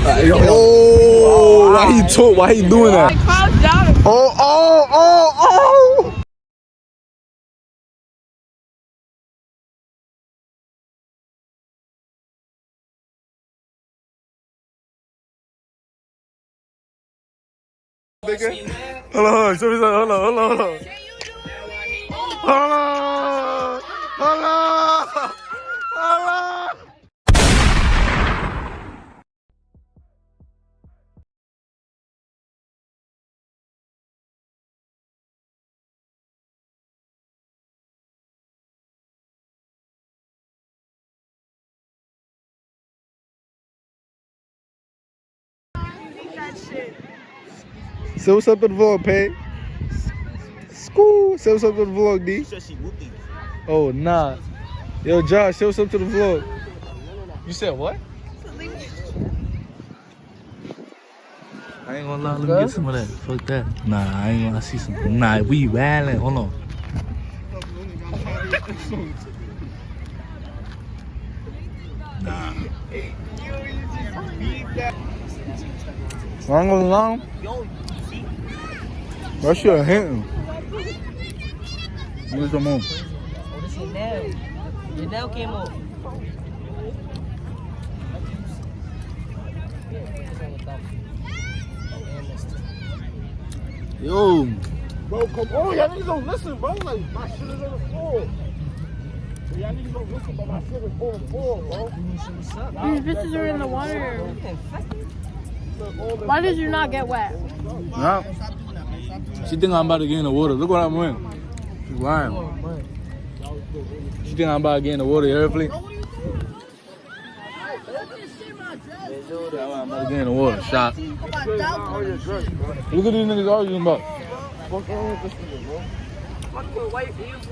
Oh, why he doing that? Oh. Hold on, show me something. Hold on. Say what's up to the vlog, Pay. School. Say what's up to the vlog, D. Oh, nah. Yo, Josh, say what's up to the vlog. You said what? I ain't gonna lie, let me get some of that. Fuck that. Nah, I ain't gonna see some. Nah, we wildin'. Hold on. Nah. I ain't gonna lie. That shit hitting. Give me some more. Oh, this is nail. Your nail came off. Yo. Bro, come on. Y'all niggas don't listen, bro. Like, my shit is on the floor. Y'all niggas don't listen, but my shit is on the floor, bro. These bitches are in the water. Why did you not get wet? Nah. She think I'm about to get in the water. Look what I'm wearing. She's lying. She think I'm about to get in the water, you heard me? I'm about to get in the water, shot. Look at these niggas arguing about. What's wrong with this nigga, bro?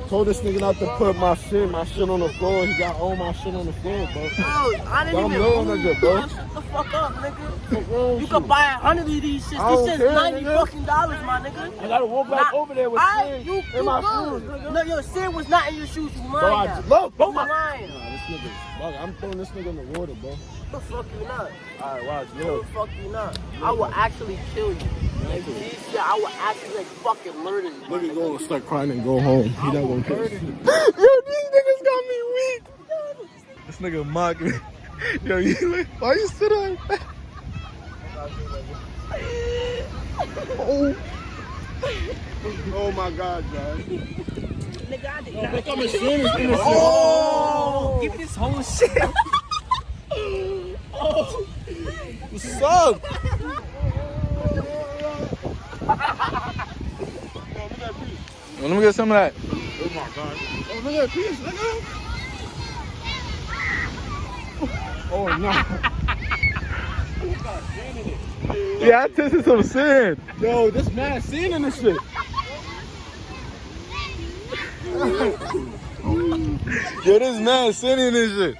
Told this nigga not to put my shit on the floor. He got all my shit on the floor, bro. Bro, I didn't even nigga, bro. Shut the fuck up, nigga. You could buy 100 of these shits. This shit's $90 fucking, my nigga. I gotta walk back over there with Sid in my shoes, nigga. No, yo, Sid was not in your shoes. You Bro, lying. look, bro, You lying. Nah, this nigga's bugging. I'm throwing this nigga in the water, bro. The fuck you not? Alright, watch, The yo. fuck you not? I will actually kill you. Like, this shit, I will actually like fucking murder you. Nigga gonna start crying and go home. He not gonna kill you. Yo, these niggas got me weak. This nigga mocking me. Yo, why you sit on that? Oh my God, guys. Nigga, I did not. Look, I'm a serious in this shit. Oh! Give me this whole shit. What's up? Well, let me get some of that. Oh my God. Oh, look at that piece, nigga. Oh no. Yeah, I tasted some sand. Yo, this man seen in this shit. Yo, this man sitting in this shit.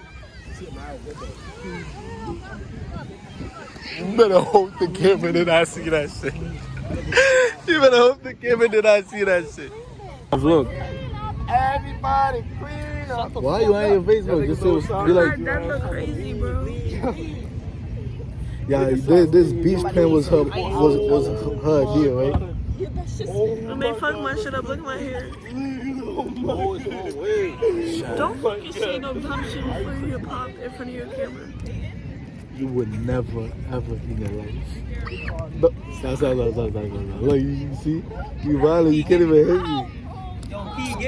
You better hope the camera did not see that shit. You better hope the camera did not see that shit. Look. Everybody clean up. Why you on your Facebook? Just so be like, That look crazy, bro. yeah, this beach pen was her idea, right? When they fuck my shit up, look at my hair. Don't fucking say no dumb shit before you get popped in front of your camera. You would never, ever in your life. No. Stop. Look, you see? You violent, you can't even hit me.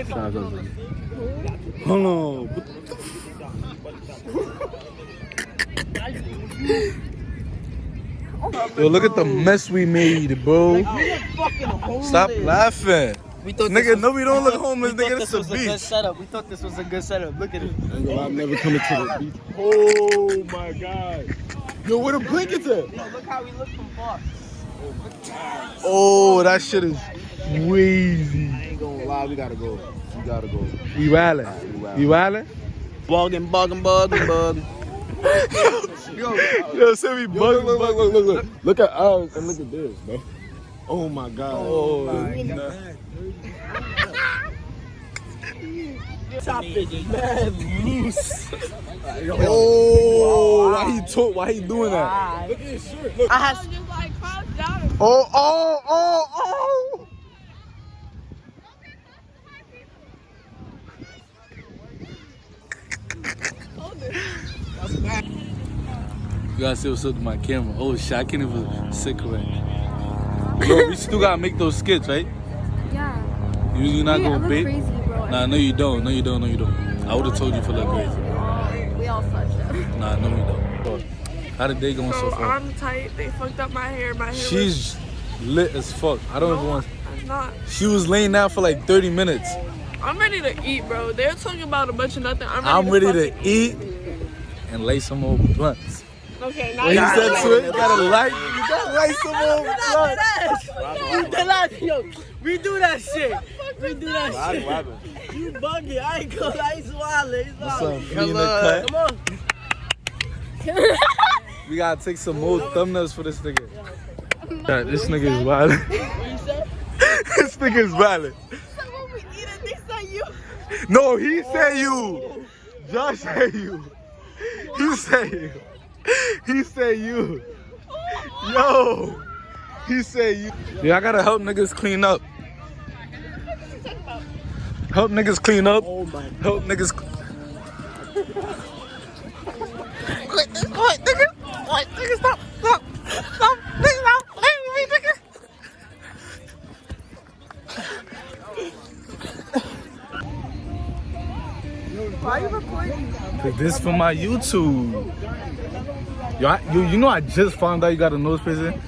Stop. Hold on. What the Yo, look at the mess we made, bro. Stop laughing. Nigga, no, we don't look homeless, nigga. This is a beach. We thought this was a good setup. Look at it. I'm never coming to the beach. Oh my God. Yo, where the blankets at? Yo, look how we look from far. Oh, that shit is crazy. I ain't gonna lie, we gotta go. We gotta go. We wildin'. We wildin'? Bugging. Yo, say we bugging. Look. Look at ours and look at this, bro. Oh my God. Oh, my God. Top is mad loose. Oh, why he doing that? Look at his shirt. Look. I have. Just like crouch down and Oh. You gotta see what's up with my camera. Oh shit, I can't even sit correct. Yo, we still gotta make those skits, right? yeah. You not I gonna look bait? crazy, bro. Nah, no you don't. I would've told you for look crazy. We all fucked up. Nah, no you don't. How the day going so So far? I'm tight. They fucked up my hair. My hair. She's lit as fuck. I don't even want. I'm not. She was laying down for like 30 minutes. I'm ready to eat, bro. They're talking about a bunch of nothing. I'm ready to fucking eat and lay some more blunts. Okay, now When you you said gotta to it, you gotta light some more blunts. Yo, we do that shit. You bugging. I ain't gonna lie. He's wildin'. What's up? Clean the cut. Come on. We gotta take some more thumbnails for this nigga. Yeah, this nigga is wild. What you said? This nigga is wild. Someone we eat it, they say you. No, he said you. Josh said you. He said you. He said you. Yo. He said you. Yeah, I gotta help niggas clean up. Help niggas clean up. Help niggas. Quit, nigga. What, nigga, stop. Nigga, stop. Leave me, nigga. Why are you recording? Cause this for my YouTube. Yo, you know I just found out you got a nose piercing?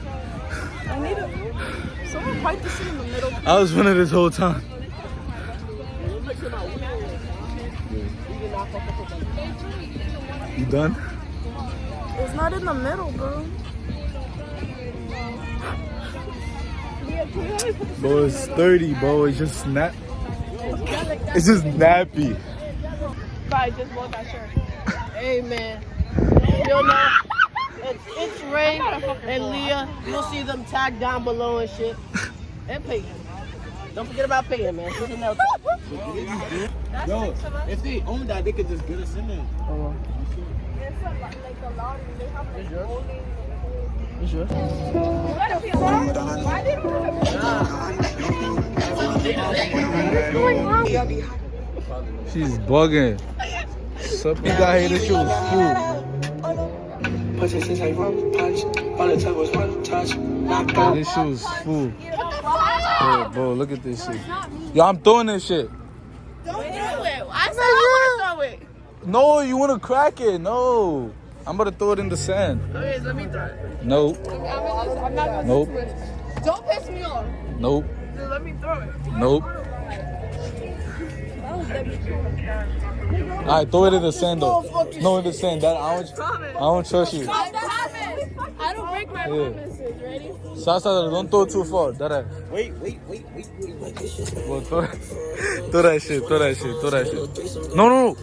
I need a. Someone fight this shit in the middle. I was running this whole time. You done? It's not in the middle, bro. Bro, it's 30, bro. It's just It's just nappy. Bye, just bought that shirt. Hey, man. You'll know. It's Ray and Leah. You'll see them tagged down below and shit. And Peyton. Don't forget about Peyton, man. She's a Nelson. Yo, if they own that, they could just get us in there. You sure? She's bugging. Sup, you got here, this shit was full. This shit was full. Bro, look at this shit. Yo, I'm throwing this shit. Don't do it. I said I want to throw it. No, you wanna crack it? No. I'm about to throw it in the sand. Okay, let me throw it. Nope. I'm not gonna Nope. Don't piss me off. Nope. Just let me throw it. Nope. Alright, throw it in the sand though. No, in the sand. That I don't trust you. I don't break my promises. Ready? Sasa, don't throw it too far. That. Wait. Well, throw that shit. No.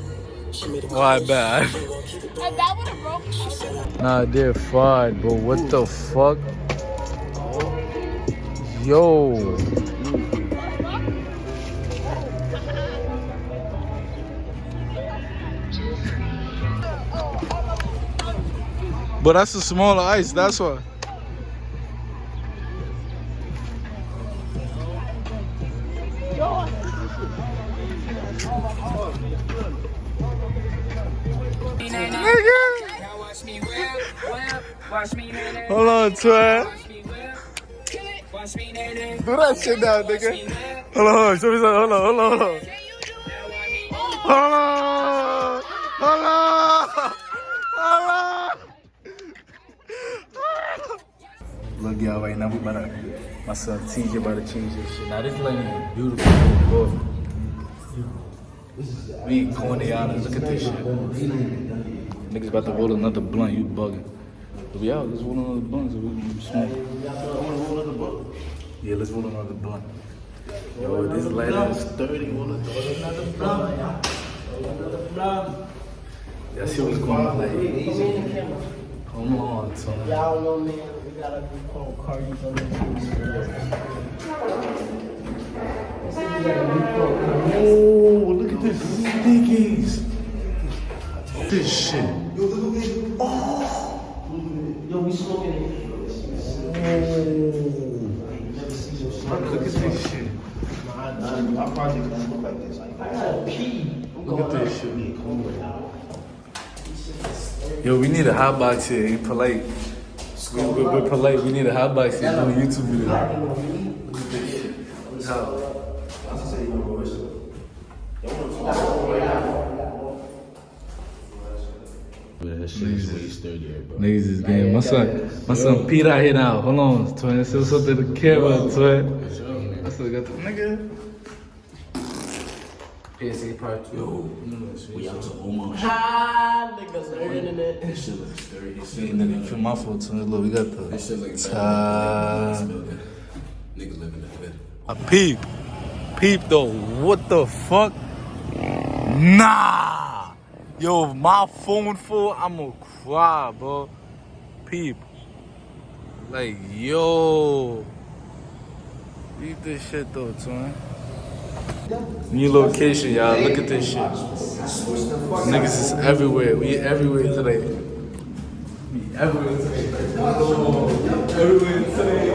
Oh, I bet. That would have broken. Nah, they're fried, bro. What the fuck? Yo. But that's a smaller ice, that's why. Hold on, twin. Do that shit now, nigga. Hold on, show me something. Hold on. Look, y'all, right now, my son TJ about to change this shit. Now, this lane is beautiful, bro. We ain't Corniana. Look at this shit. Niggas about to roll another blunt. You bugging. But we out. Let's roll another blunt so we can smoke. Yeah, let's roll another blunt. Yo, this light is 30. Roll another blunt. Y'all see what's going on? Like, come on, son. Y'all know, man. We gotta call Cardi's on the Oh, look at this. this shit. Yo, we smoking it. Look at this shit. I probably gonna look like this. I gotta pee. Look at this shit. Yo, we need a hot box here. Ain't polite. We're polite. We need a hot box here. Do a YouTube video. Look at this shit. How? Niggas is getting my son Pete out here now. Hold on, twin. Say what's up to the camera, twin. I still got the nigga. PSA part 2. We out to Omaha. Ha, niggas on the internet. This shit looks dirty. Ain't nothing for my fault, twin. Look, we got the. This shit looks Nigga living in the hood. A peep. Peep though. What the fuck? Nah. Yo, my phone full, I'ma cry, bro. Peep. Like, yo. Eat this shit though, twin. New location, y'all. Look at this shit. Niggas is everywhere. We everywhere today. We everywhere today. Everywhere today.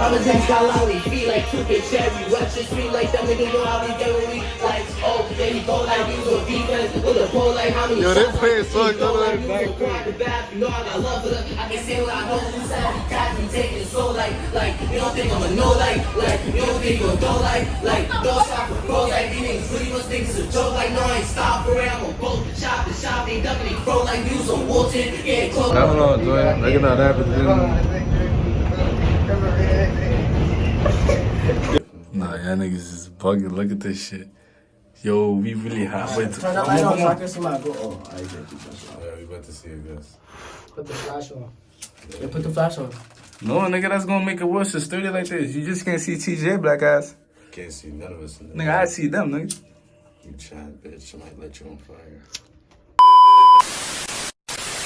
I'm a text got lolly, feel like cooking cherry. Watch it sweet like that nigga know how we do we like. Oh, there you go like you do defense with a pole like how many Yo, they playing songs on the back. You know I got love for her. I can say what I know inside. You got me taking so like you don't think I'ma know like you don't think you gon' go like don't stop for bro like these niggas really must think it's a joke like no I ain't stop for it. I'm on both shop to shop. They ducking they fro like views on Walton. Getting close. I don't know, Joy. Look at that happening. Nah, y'all niggas is bugging. Look at this shit. Yo, we really hot. Wait, Turn that light on so I can see my go. Oh, Yeah, we about to see it, guys. put the flash on. Yeah, put the flash on. no, nigga, that's gonna make it worse. It's 30 like this. You just can't see TJ black ass. Can't see none of us in there. Nigga, I see them, nigga. You trying, bitch. I might let you on fire.